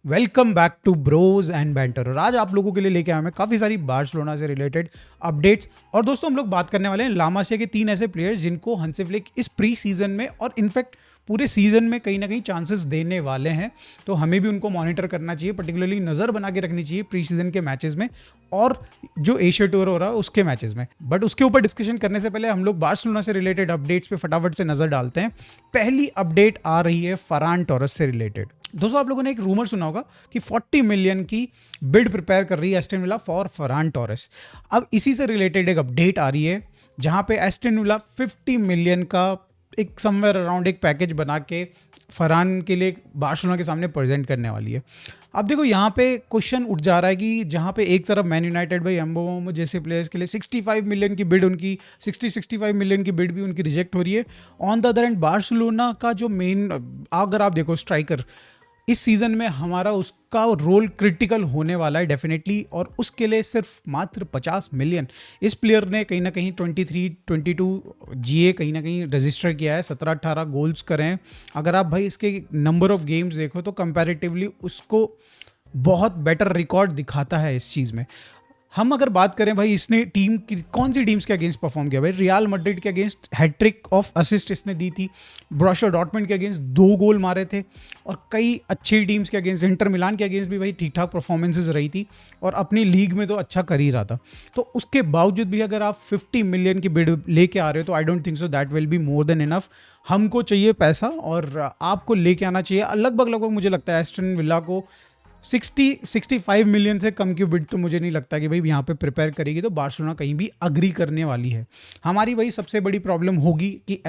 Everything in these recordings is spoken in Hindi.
Welcome back to bros and banter. और आज आप लोगों के लिए लेके आया मैं काफ़ी सारी बार्सिलोना से रिलेटेड अपडेट्स। और दोस्तों हम लोग बात करने वाले हैं ला मासिया के 3 ऐसे प्लेयर्स जिनको हंसी फ्लिक इस प्री सीजन में और इनफैक्ट पूरे सीजन में कहीं ना कहीं चांसेस देने वाले हैं। तो हमें भी उनको मॉनिटर करना चाहिए, पर्टिकुलरली नज़र बना के रखनी चाहिए प्री सीजन के मैचेस में और जो एशिया टूर हो रहा है उसके मैचेस में। बट उसके ऊपर डिस्कशन करने से पहले हम लोग बार्सिलोना से रिलेटेड अपडेट्स पे फटाफट से नज़र डालते हैं। पहली अपडेट आ रही है फरान टोरेस से रिलेटेड। दोस्तों आप लोगों ने एक रूमर सुना होगा कि 40 मिलियन की बिड प्रिपेयर कर रही है Aston villa for Farhan Torres. अब इसी से रिलेटेड एक अपडेट आ रही है जहां पे एस्टन विला 50 मिलियन का एक समवेयर अराउंड एक पैकेज बना के फरहान के लिए बार्सिलोना के सामने प्रेजेंट करने वाली है। अब देखो यहाँ पे क्वेश्चन उठ जा रहा है कि जहाँ पे एक तरफ मैन यूनाइटेड भाई एम्बोमो जैसे प्लेयर्स के लिए 65 मिलियन की बिड उनकी 65 मिलियन की बिड भी उनकी रिजेक्ट हो रही है। On the other and Barcelona का जो मेन, अगर आप देखो स्ट्राइकर इस सीजन में हमारा उसका रोल क्रिटिकल होने वाला है डेफिनेटली, और उसके लिए सिर्फ मात्र 50 मिलियन इस प्लेयर ने कहीं ना कहीं 23-22 जीए कहीं ना कहीं रजिस्टर किया है, 17-18 गोल्स करे हैं। अगर आप भाई इसके नंबर ऑफ गेम्स देखो तो कंपैरेटिवली उसको बहुत बेटर रिकॉर्ड दिखाता है इस चीज़ में। हम अगर बात करें भाई इसने टीम की कौन सी टीम्स के अगेंस्ट परफॉर्म किया, भाई रियल मैड्रिड के अगेंस्ट हैट्रिक ऑफ असिस्ट इसने दी थी, ब्रोशिया डॉर्टमुंड के अगेंस्ट 2 गोल मारे थे, और कई अच्छी टीम्स के अगेंस्ट, इंटर मिलान के अगेंस्ट भी भाई ठीक ठाक परफॉर्मेंसेज रही थी, और अपनी लीग में तो अच्छा कर ही रहा था। तो उसके बावजूद भी अगर आप 50 मिलियन की बिड लेके आ रहे हो तो I don't think so that will be more than enough. हमको चाहिए पैसा और आपको लेके आना चाहिए। लगभग मुझे लगता है एस्टन विला को 65 मिलियन से कम की बिड तो मुझे नहीं लगता कि भाई यहाँ पे प्रिपेयर करेगी तो बार्सिलोना कहीं भी अग्री करने वाली है। हमारी भाई सबसे बड़ी प्रॉब्लम होगी कि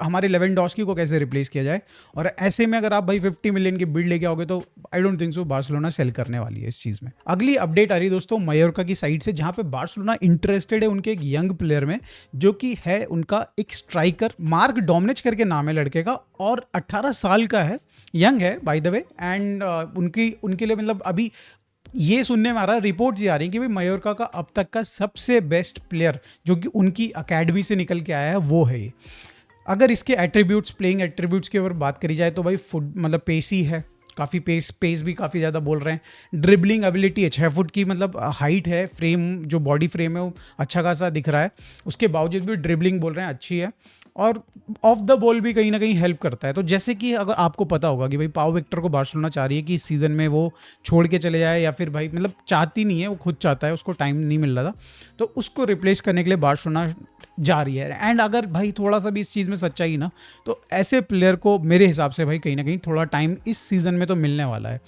हमारे लेवेंडोस्की को कैसे रिप्लेस किया जाए, और ऐसे में अगर आप भाई 50 मिलियन की बिड लेके आओगे तो I don't think so Barcelona sell करने वाली है इस चीज़ में। अगली अपडेट आ रही है दोस्तों मायोर्का की साइड से, जहाँ पे बार्सिलोना इंटरेस्टेड है उनके एक यंग प्लेयर में, जो कि है उनका एक स्ट्राइकर, मार्क डोमनिच करके नाम है लड़के का, और 18 साल का है, यंग है बाय द वे। एंड उनके लिए मतलब अभी ये सुनने में आ रहा है, रिपोर्ट्स ये आ रही हैं कि भाई मायोर्का का अब तक का सबसे बेस्ट प्लेयर जो कि उनकी अकेडमी से निकल के आया है वो है ये। अगर इसके एट्रीब्यूट्स, प्लेइंग एट्रीब्यूट्स की अगर बात करी जाए तो भाई फुट मतलब पेसी है, काफ़ी पेस भी काफ़ी ज़्यादा बोल रहे हैं। ड्रिबलिंग एबिलिटी है, 6 फुट की मतलब हाइट है, फ्रेम जो बॉडी फ्रेम है वो अच्छा खासा दिख रहा है, उसके बावजूद भी ड्रिबलिंग बोल रहे हैं अच्छी है, और ऑफ द बॉल भी कहीं ना कहीं हेल्प करता है। तो जैसे कि अगर आपको पता होगा कि भाई पाओ विक्टर को बार्सिलोना चाह रही है कि इस सीज़न में वो छोड़ के चले जाए, या फिर भाई मतलब चाहती नहीं है, वो खुद चाहता है, उसको टाइम नहीं मिल रहा था, तो उसको रिप्लेस करने के लिए बार्सिलोना जा रही है। एंड अगर भाई थोड़ा सा भी इस चीज़ में सच्चाई ना, तो ऐसे प्लेयर को मेरे हिसाब से भाई कहीं ना कहीं थोड़ा टाइम इस सीज़न में तो मिलने वाला है।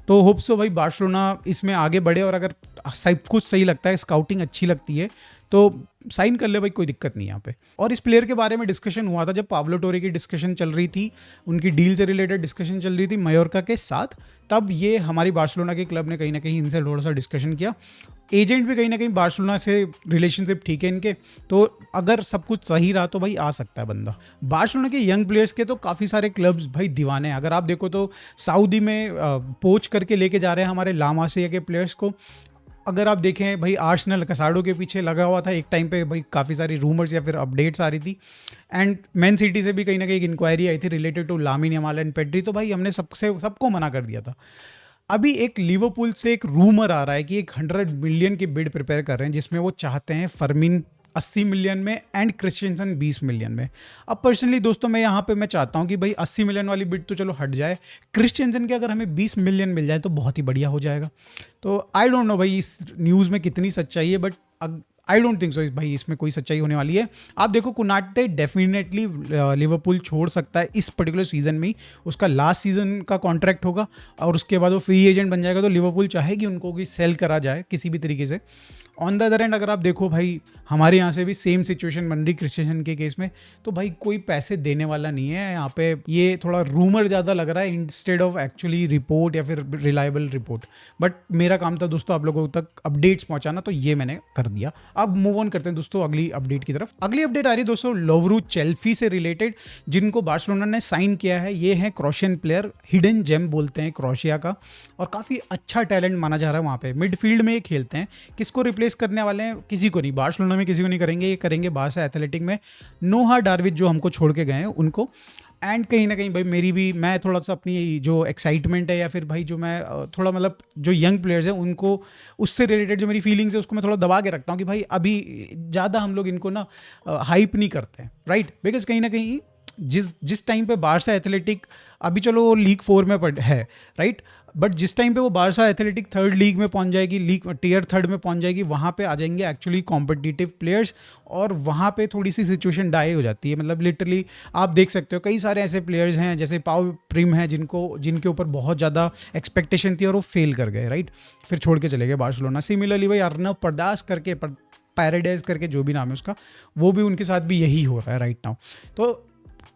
तो होप सो भाई बार्सिलोना इसमें आगे बढ़े, और अगर सब कुछ सही लगता है, स्काउटिंग अच्छी लगती है तो साइन कर ले भाई, कोई दिक्कत नहीं यहाँ पे। और इस प्लेयर के बारे में डिस्कशन हुआ था जब पाब्लो टोरे की डिस्कशन चल रही थी, उनकी डील से रिलेटेड डिस्कशन चल रही थी मायोर्का के साथ, तब ये हमारी बार्सिलोना के क्लब ने कहीं ना कहीं इनसे थोड़ा सा डिस्कशन किया। एजेंट भी कहीं ना कहीं बार्सिलोना से रिलेशनशिप ठीक है इनके, तो अगर सब कुछ सही रहा तो भाई आ सकता है बंदा। बार्सिलोना के यंग प्लेयर्स के तो काफ़ी सारे क्लब्स भाई दीवाने हैं। अगर आप देखो तो सऊदी में पोच करके लेके जा रहे हैं हमारे ला मासिया के प्लेयर्स को। अगर आप देखें भाई आर्सेनल कसाडो के पीछे लगा हुआ था एक टाइम पे, भाई काफ़ी सारी रूमर्स या फिर अपडेट्स आ रही थी। एंड मैन सिटी से भी कहीं ना कहीं एक इंक्वायरी आई थी related to Lamine Yamal and Pedri, तो भाई हमने सबको मना कर दिया था। अभी एक लिवरपूल से एक रूमर आ रहा है कि एक 100 मिलियन की बिड प्रिपेयर कर रहे हैं, जिसमें वो चाहते हैं फर्मिन 80 मिलियन में एंड क्रिश्चियनसन 20 मिलियन में। अब पर्सनली दोस्तों मैं चाहता हूं कि भाई 80 मिलियन वाली बिड तो चलो हट जाए, क्रिश्चियनसन के अगर हमें 20 मिलियन मिल जाए तो बहुत ही बढ़िया हो जाएगा। तो आई डोंट नो भाई इस न्यूज़ में कितनी सच्चाई है, बट आई डोंट थिंक सो भाई इसमें कोई सच्चाई होने वाली है। आप देखो कुनाटे डेफिनेटली लिवरपूल छोड़ सकता है इस पर्टिकुलर सीजन में ही, उसका लास्ट सीजन का कॉन्ट्रैक्ट होगा और उसके बाद वो फ्री एजेंट बन जाएगा, तो लिवरपूल चाहेगी उनको कि सेल करा जाए किसी भी तरीके से। ऑन द अदर एंड अगर आप देखो भाई हमारे यहाँ से भी सेम सिचुएशन बन रही क्रिश्चियन के केस में, तो भाई कोई पैसे देने वाला नहीं है यहाँ पे। ये थोड़ा रूमर ज़्यादा लग रहा है इंस्टेड ऑफ एक्चुअली रिपोर्ट या फिर रिलायबल रिपोर्ट, बट मेरा काम था दोस्तों आप लोगों तक अपडेट्स पहुँचाना, तो ये मैंने कर दिया। अब मूव ऑन करते हैं दोस्तों अगली अपडेट की तरफ। अगली अपडेट आ रही है दोस्तों लोवरू चेल्फी से रिलेटेड, जिनको बार्सिलोना ने साइन किया है। ये है क्रोशियन प्लेयर, हिडन जेम बोलते हैं क्रोशिया का, और काफ़ी अच्छा टैलेंट माना जा रहा है वहाँ पे। मिडफील्ड में ये खेलते हैं। किसको रिप्लेस करने वाले हैं? किसी को नहीं, बार्सिलोना में किसी को नहीं करेंगे, ये करेंगे बारसा एथलेटिक में नोहा डार्विच जो हमको छोड़ के गए हैं उनको। एंड कहीं ना कहीं भाई मैं थोड़ा सा अपनी जो एक्साइटमेंट है या फिर भाई जो मैं थोड़ा मतलब जो यंग प्लेयर्स हैं उनको उससे रिलेटेड जो मेरी फीलिंग्स है उसको मैं थोड़ा दबा के रखता हूँ कि भाई अभी ज़्यादा हम लोग इनको ना हाइप नहीं करते हैं, राइट। बिकॉज कहीं ना कहीं जिस टाइम पे बारसा एथलेटिक अभी चलो वो लीग 4 में है, राइट, बट जिस टाइम पे वो बारसा एथलेटिक थर्ड लीग में पहुंच जाएगी, लीग टियर थर्ड में पहुंच जाएगी, वहाँ पे आ जाएंगे एक्चुअली कॉम्पिटिटिव प्लेयर्स और वहाँ पे थोड़ी सी सिचुएशन डाई हो जाती है। मतलब लिटरली आप देख सकते हो कई सारे ऐसे प्लेयर्स हैं जैसे पाव प्रिम है जिनके ऊपर बहुत ज़्यादा एक्सपेक्टेशन थी और वो फेल कर गए, राइट, फिर छोड़ के चले गए बार्सिलोना। सिमिलरली भाई अर्नब परदास करके पैराडाइज करके जो भी नाम है उसका, वो भी उनके साथ भी यही हो रहा है राइट नाउ। तो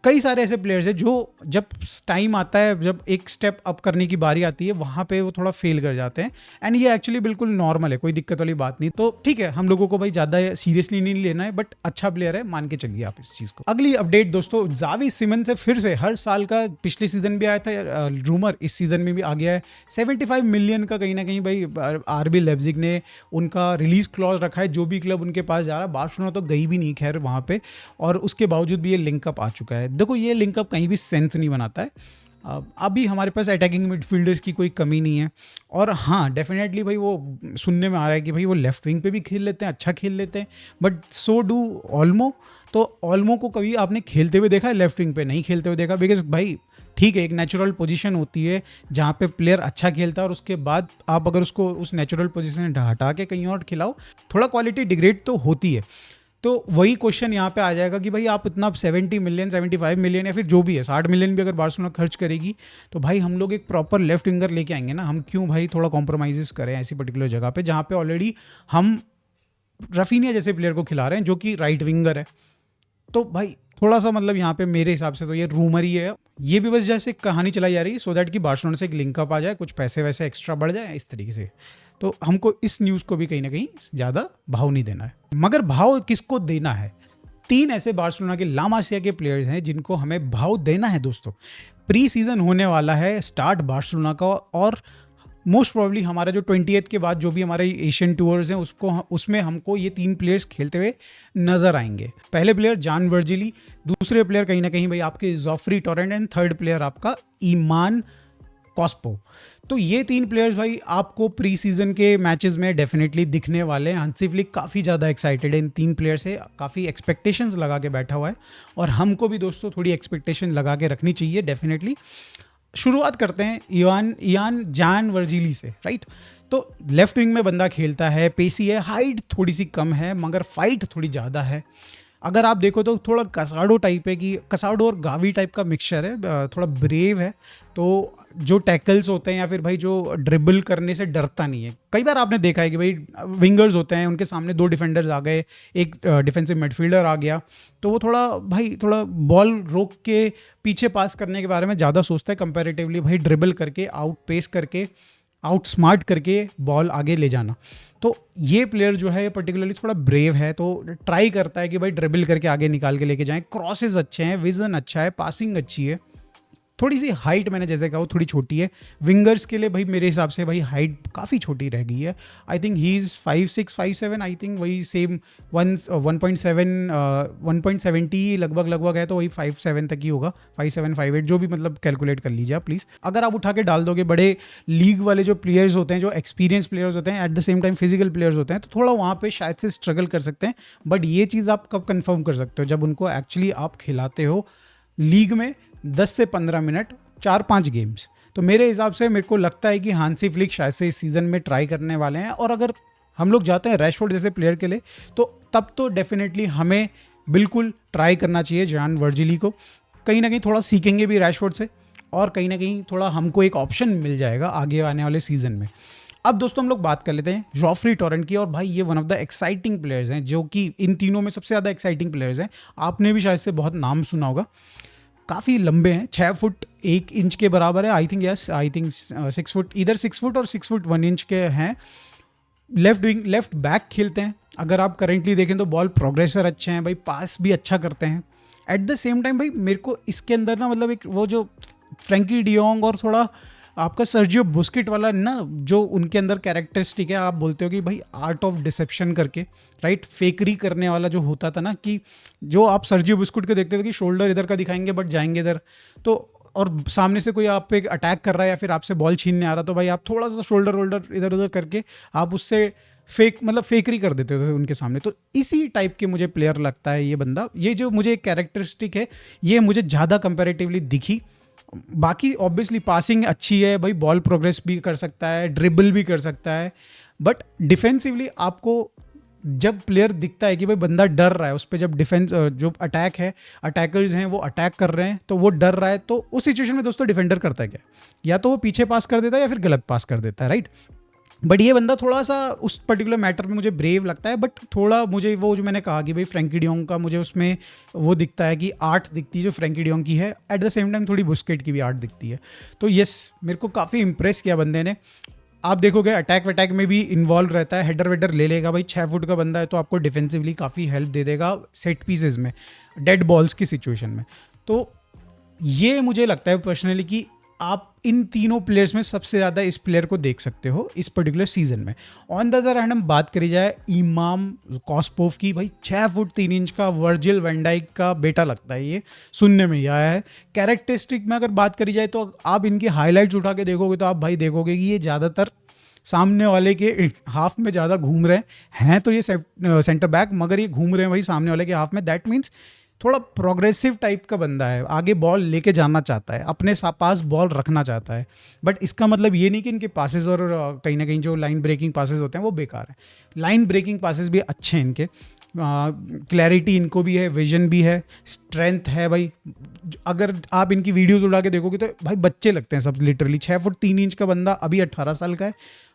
कई सारे ऐसे प्लेयर्स हैं जो जब टाइम आता है, जब एक स्टेप अप करने की बारी आती है, वहाँ पे वो थोड़ा फेल कर जाते हैं एंड ये एक्चुअली बिल्कुल नॉर्मल है, कोई दिक्कत वाली बात नहीं। तो ठीक है, हम लोगों को भाई ज़्यादा सीरियसली नहीं लेना है, बट अच्छा प्लेयर है, मान के चलिए आप इस चीज़ को। अगली अपडेट दोस्तों, जावी सिमन से फिर से हर साल का, पिछले सीजन भी आया था रूमर, इस सीजन में भी आ गया है, 75 मिलियन का कहीं ना कहीं भाई आरबी लेप्जिग ने उनका रिलीज क्लॉज रखा है। जो भी क्लब उनके पास जा रहा है, बार्सिलोना तो गई भी नहीं खैर वहाँ पे, और उसके बावजूद भी ये लिंकअप आ चुका है। देखो ये लिंकअप कहीं भी सेंस नहीं बनाता है। अभी हमारे पास अटैकिंग मिडफील्डर्स की कोई कमी नहीं है, और हाँ डेफिनेटली भाई वो सुनने में आ रहा है कि भाई वो लेफ्ट विंग पे भी खेल लेते हैं, अच्छा खेल लेते हैं, बट सो डू ऑल्मो। तो ऑल्मो को कभी आपने खेलते हुए देखा है लेफ्ट विंग पे? नहीं खेलते हुए देखा, बिकॉज भाई ठीक है, एक नेचुरल पोजीशन होती है जहाँ पे प्लेयर अच्छा खेलता है और उसके बाद आप अगर उसको उस नेचुरल पोजीशन से हटा के कहीं और खिलाओ, थोड़ा क्वालिटी डिग्रेड तो होती है। तो वही क्वेश्चन यहाँ पे आ जाएगा कि भाई आप इतना 70 मिलियन 75 मिलियन या फिर जो भी है 60 मिलियन भी अगर बार्सिलोना खर्च करेगी, तो भाई हम लोग एक प्रॉपर लेफ्ट विंगर लेके आएंगे ना। हम क्यों भाई थोड़ा कॉम्प्रोमाइज़ करें ऐसी पर्टिकुलर जगह पे जहाँ पे ऑलरेडी हम रफीनिया जैसे प्लेयर को खिला रहे हैं जो कि राइट विंगर है। तो भाई थोड़ा सा मतलब यहाँ पे मेरे हिसाब से तो ये रूमर ही है, ये भी बस जैसे कहानी चलाई जा रही है सो दैट कि बार्सिलोना से एक लिंकअप आ जाए, कुछ पैसे वैसे एक्स्ट्रा बढ़ जाए इस तरीके से। तो हमको इस न्यूज़ को भी कहीं ना कहीं ज़्यादा भाव नहीं देना है। मगर भाव किसको देना है? 3 ऐसे बार्सिलोना के ला मासिया के प्लेयर्स हैं जिनको हमें भाव देना है दोस्तों। प्री सीजन होने वाला है स्टार्ट बार्सिलोना का, और मोस्ट प्रॉब्ली हमारा जो 20th के बाद जो भी हमारे एशियन टूर्स हैं उसमें हमको ये 3 प्लेयर्स खेलते हुए नजर आएंगे। पहले प्लेयर जान वर्जिली, दूसरे प्लेयर कहीं ना कहीं भाई आपके Geoffrey Torrent, and third player आपका ईमान कॉस्पो। तो ये 3 प्लेयर्स भाई आपको प्री सीजन के मैचेस में डेफिनेटली दिखने वाले हैं। हंसी फ्लिक काफ़ी ज़्यादा एक्साइटेड है इन 3 प्लेयर से, काफ़ी एक्सपेक्टेशंस लगा के बैठा हुआ है, और हमको भी दोस्तों थोड़ी एक्सपेक्टेशन लगा के रखनी चाहिए डेफिनेटली। शुरुआत करते हैं इयान जान वर्जिली से, राइट। तो लेफ्ट विंग में बंदा खेलता है, पेसी है, हाइट थोड़ी सी कम है मगर फाइट थोड़ी ज़्यादा है। अगर आप देखो तो थोड़ा कसाडो टाइप है, कि कसाडो और गावी टाइप का मिक्सचर है, थोड़ा ब्रेव है। तो जो टैकल्स होते हैं या फिर भाई जो ड्रिबल करने से डरता नहीं है। कई बार आपने देखा है कि भाई विंगर्स होते हैं, उनके सामने 2 डिफेंडर्स आ गए, एक डिफेंसिव मिडफील्डर आ गया, तो वो थोड़ा बॉल रोक के पीछे पास करने के बारे में ज़्यादा सोचता है कंपैरेटिवली भाई ड्रिबल करके, आउट पेस करके, आउट स्मार्ट करके बॉल आगे ले जाना। तो ये प्लेयर जो है पर्टिकुलरली थोड़ा ब्रेव है, तो ट्राई करता है कि भाई ड्रिबल करके आगे निकाल के लेके जाएं। क्रॉसेस अच्छे हैं, विजन अच्छा है, पासिंग अच्छी है। थोड़ी सी हाइट मैंने जैसे कहा वो थोड़ी छोटी है। विंगर्स के लिए भाई मेरे हिसाब से भाई हाइट काफ़ी छोटी रह गई है। I think he is 5'6", 5'7", I think वही सेम 1.70 लगभग है, तो वही 5'7" तक ही होगा, 5'7", 5'8", जो भी मतलब कैलकुलेट कर लीजिए आप प्लीज़। अगर आप उठा के डाल दोगे, बड़े लीग वाले जो प्लेयर्स होते हैं, जो एक्सपीरियंस प्लेयर्स होते हैं, at the same time physical players होते हैं, तो थोड़ा वहाँ पे शायद से स्ट्रगल कर सकते हैं। बट ये चीज़ आप कब कंफर्म कर सकते हो? जब उनको एक्चुअली आप खिलाते हो लीग में 10 से 15 मिनट 4-5 गेम्स। तो मेरे हिसाब से मेरे को लगता है कि हांसी फ्लिक शायद से इस सीज़न में ट्राई करने वाले हैं। और अगर हम लोग जाते हैं रैशफोर्ड जैसे प्लेयर के लिए, तो तब तो डेफिनेटली हमें बिल्कुल ट्राई करना चाहिए जान वर्जिली को। कहीं ना कहीं थोड़ा सीखेंगे भी रैशफोर्ड से, और कहीं ना कहीं थोड़ा हमको एक ऑप्शन मिल जाएगा आगे आने वाले सीज़न में। अब दोस्तों हम लोग बात कर लेते हैं जोफ्री टोरेंट की, और भाई ये one of the exciting players हैं, जो कि इन तीनों में सबसे ज़्यादा एक्साइटिंग प्लेयर्स हैं। आपने भी शायद से बहुत नाम सुना होगा। काफ़ी लंबे हैं, 6 फुट 1 इंच के बराबर है, आई थिंक 6 फुट, इधर 6 फुट और 6 फुट 1 इंच के हैं। लेफ्ट बैक खेलते हैं। अगर आप करेंटली देखें तो बॉल प्रोग्रेसर अच्छे हैं भाई, पास भी अच्छा करते हैं। एट द सेम टाइम भाई मेरे को इसके अंदर ना मतलब एक वो जो फ्रैंकी डियोंग और थोड़ा आपका सर्जियो बुस्केट वाला ना जो उनके अंदर कैरेक्टरिस्टिक है, आप बोलते हो कि भाई आर्ट ऑफ डिसेप्शन करके, राइट, फेकरी करने वाला जो होता था ना, कि जो आप सर्जियो बुस्केट को देखते थे कि शोल्डर इधर का दिखाएंगे बट जाएंगे इधर, तो और सामने से कोई आप पे अटैक कर रहा है या फिर आपसे बॉल छीनने आ रहा, तो भाई आप थोड़ा सा शोल्डर वोल्डर इधर उधर करके आप उससे फेकरी कर देते थे उनके सामने। तो इसी टाइप के मुझे प्लेयर लगता है ये बंदा, ये जो मुझे एक कैरेक्टरिस्टिक है ये मुझे ज़्यादा कंपैरेटिवली दिखी। बाकी ऑब्वियसली पासिंग अच्छी है भाई, बॉल प्रोग्रेस भी कर सकता है, ड्रिबल भी कर सकता है, बट डिफेंसिवली आपको जब प्लेयर दिखता है कि भाई बंदा डर रहा है, उस पर जब डिफेंस जो अटैक है, अटैकर्स हैं वो अटैक कर रहे हैं तो वो डर रहा है, तो उस सिचुएशन में दोस्तों डिफेंडर करता है क्या, या तो वो पीछे पास कर देता है या फिर गलत पास कर देता है, राइट। बट ये बंदा थोड़ा सा उस पर्टिकुलर मैटर में मुझे ब्रेव लगता है, बट थोड़ा मुझे वो जो मैंने कहा कि भाई फ्रैंकी डियोंग का मुझे उसमें वो दिखता है कि आर्ट दिखती है जो फ्रैंकी डियोंग की है, एट द सेम टाइम थोड़ी बुस्केट की भी आर्ट दिखती है। तो यस, मेरे को काफ़ी इंप्रेस किया बंदे ने। आप देखोगे अटैक वटैक में भी इन्वॉल्व रहता है, हेडर वेडर ले लेगा भाई, 6 फुट का बंदा है तो आपको डिफेंसिवली काफ़ी हेल्प दे देगा सेट पीसेज में, डेड बॉल्स की सिचुएशन में। तो ये मुझे लगता है पर्सनली कि आप इन तीनों प्लेयर्स में सबसे ज़्यादा इस प्लेयर को देख सकते हो इस पर्टिकुलर सीजन में। ऑन द अदर हैंड हम बात करी जाए इमाम कॉस्पोव की, भाई 6 फुट 3 इंच का वर्जिल वैन डाइक का बेटा लगता है, ये सुनने में ही आया है। कैरेक्टरिस्टिक में अगर बात करी जाए तो आप इनकी हाईलाइट्स उठा के देखोगे तो आप भाई देखोगे कि ये ज़्यादातर सामने वाले के हाफ में ज़्यादा घूम रहे हैं, तो ये सेंटर बैक, मगर ये घूम रहे हैं भाई सामने वाले के हाफ में। दैट मीन्स थोड़ा प्रोग्रेसिव टाइप का बंदा है, आगे बॉल लेके जाना चाहता है, अपने पास बॉल रखना चाहता है। बट इसका मतलब ये नहीं कि इनके पासेस और कहीं ना कहीं जो लाइन ब्रेकिंग पासेस होते हैं वो बेकार हैं। लाइन ब्रेकिंग पासेस भी अच्छे हैं इनके, क्लैरिटी इनको भी है, विजन भी है, स्ट्रेंथ है भाई। अगर आप इनकी वीडियोस उड़ा के देखोगे तो भाई बच्चे लगते हैं सब, लिटरली 6 फुट 3 इंच का बंदा अभी 18 साल का है,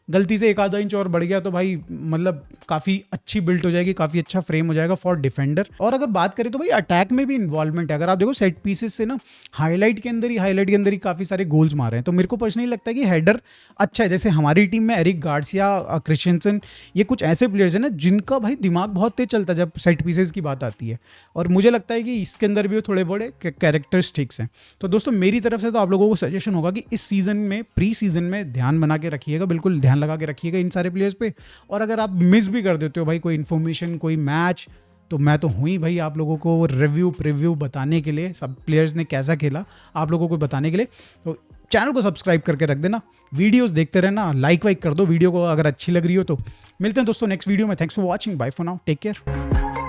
गलती से 1 आधा इंच और बढ़ गया तो भाई मतलब काफ़ी अच्छी बिल्ट हो जाएगी, काफ़ी अच्छा फ्रेम हो जाएगा फॉर डिफेंडर। और अगर बात करें तो भाई अटैक में भी इन्वॉल्वमेंट है, अगर आप देखो सेट पीसेस से ना हाईलाइट के अंदर ही काफ़ी सारे गोल्स मारे हैं। तो मेरे को पर्सनली लगता है कि हेडर अच्छा है, जैसे हमारी टीम में एरिक गार्सिया, क्रिश्चियनसन, ये कुछ ऐसे प्लेयर्स हैं ना जिनका भाई दिमाग बहुत तेज चलता है जब सेट पीसेस की बात आती है, और मुझे लगता है कि इसके अंदर भी थोड़े बड़े कैरेक्टरिस्टिक्स हैं। तो दोस्तों मेरी तरफ से तो आप लोगों को सजेशन होगा कि इस सीज़न में, प्री सीजन में ध्यान बना के रखिएगा, बिल्कुल ध्यान लगा के रखिएगा इन सारे प्लेयर्स पे। और अगर आप मिस भी कर देते हो भाई कोई इन्फॉर्मेशन, कोई मैच, तो मैं तो हूँ ही भाई आप लोगों को रिव्यू प्रीव्यू बताने के लिए, सब प्लेयर्स ने कैसा खेला आप लोगों को बताने के लिए। तो चैनल को सब्सक्राइब करके रख देना, वीडियोस देखते रहना, लाइक वाइक कर दो वीडियो को अगर अच्छी लग रही हो तो। मिलते हैं दोस्तों नेक्स्ट वीडियो में। Thanks for watching, bye for now, take care.